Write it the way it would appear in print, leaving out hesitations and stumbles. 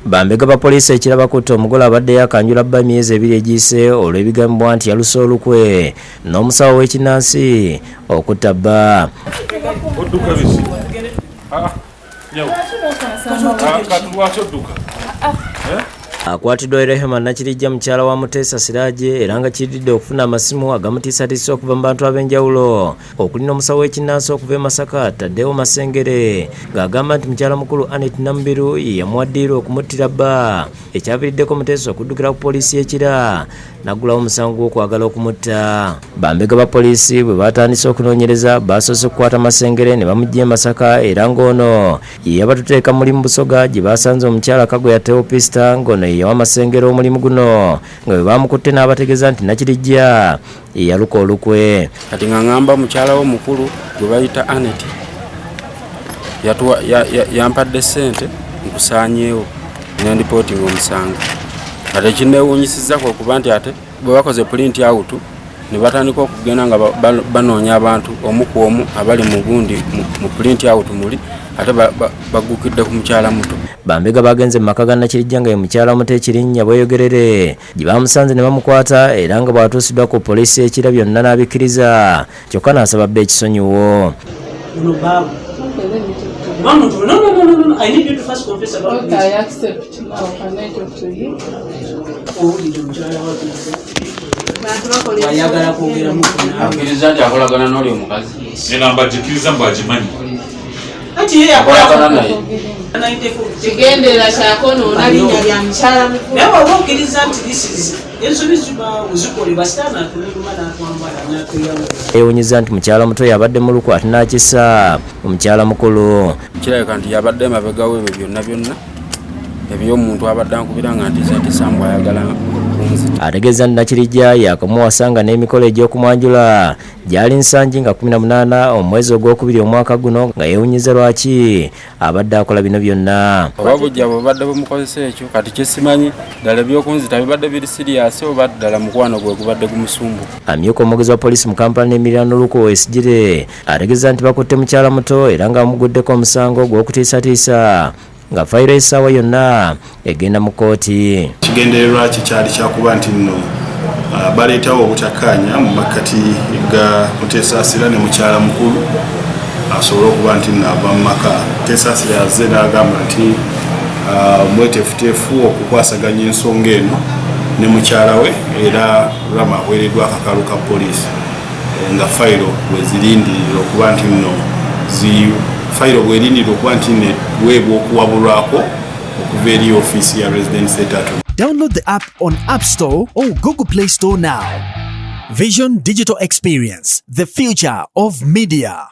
Bambega ba poliisi ekiraba kutta omugole abadde yakanjula bba emyezi ebiri egiyise olw'ebigambibwa nti yaluse olukwe n'omusawo w'ekinnansi okutta bba. Akwatiddwa Rehema Nakirijja mukyala wa Muteesa Siraje era nga kiridde okufuna amasimu agamutiisatiisa okuva mu bantu ab'enjawulo okulina omusawo w'ekinnansi okuva e Masaka taddewo Masengere ng'agamba nti mukyala mukulu Anet Nambiru yamuwaddiira okumuttira bba ekyaviiriddeko Muteesa okuddukira ku poliisi y'Ekira n'aggulawo omusango gw'okwagala okumutta. Bambega ba poliisi bwe baatandise okunoonyereza baasoose okukwata Masengere ne bamuggya e Masaka era ng'ono ye yabatuteeka mulimu Busoga gye baasanze omukyala Kagoya Teopista ng'ono ye yawa Masengere omulimu guno nga bwe baamukutte n'abategeeza nti Nakirijja ye yaluka olukwe. Kati nga ngamba mukyala wo mukulu gwe bayita Anet yampadde ssente nkusaanyeewo ne ndipootinga omusango. Ate ekinneewuunyisizza kuba nti ate bwe bakoze print out ne batandika okugenda nga banoonya abantu omu ku omu abali mu gundi mu print out muli ate baggukidde ku mukyala muto. Bambega bagenze mu maka ga Nakirijja nga ye mukyala muto Ekirinnya Bweyogerere gye bamusanze ne bamukwata era nga bwatuusiddwa ku poliisi y'Ekira byonna n'abikkiriza kyokka n'asaba bba ekisonyiwo. No. I need you to first confess about this. I accept. Now, can I talk to you? Oh, did you try what you said? Ayagala kwogera mu akkiriza nti akolagana n'oli omukazi. Namba jikiriza mbajimanyi. Ati ye yakolagana naye. Kigendera kyakonoona linnya lya mukyala mukulu. Naye waba okkiriza nti this is ensobi ziba ozikolebwa sitaana atuluma n'atwambala n'atweyawo. Yeewuunyiza nti mukyala muto yabadde mu luku ate n'akisa omukyala mukulu. Kirabika nti yabadde emabega w'ebyo byonna eby'omuntu abadde ankubira nga nti Sambo ayagala kunzita. Ategeeza nti Nakirijja yakamuwasanga n'emikolo egy'okumwanjula gyali nsangi nga 18 omwezi ogwokubiri omwaka guno nga yeewunyiza lwaki abadde akola bino byonna. Oba bujja bwebadde bumukozesa ekyo kati kyesimanyi ddala ebyokunzita bibadde biri siriyasi oba ddala mukwano gwe gubadde gumusumbu. Amyuka omwogezi wa poliisi mu Kampala n'emiriraano Luko Wesigire ategeeza nti bakutte mukyala muto era nga bamuguddeko omusango gw'okutiisatiisa nga fayiro essaawa yonna egenda mu kkooti. Kigendererwa kyali kyakuba nti nno baleetawo obutakkaanya mu makkati ga Muteesa Asira ne mukyala mukulu asobole okuba nti nava mu maka. Muteesa Asira yazze n'agamba nti mweteefuteefu okukwasaganya ensonga eno ne mukyala we era Rama aweereddwa akakalu ka poliisi nga fayiro wezirindirira okuba nti nno fayiro bwerindirira okuba nti weebwa okuwabulwako okuva eri ofiisi ya Residence Etatu. Download the app on App Store or Google Play Store now. Vision Digital Experience, the future of media.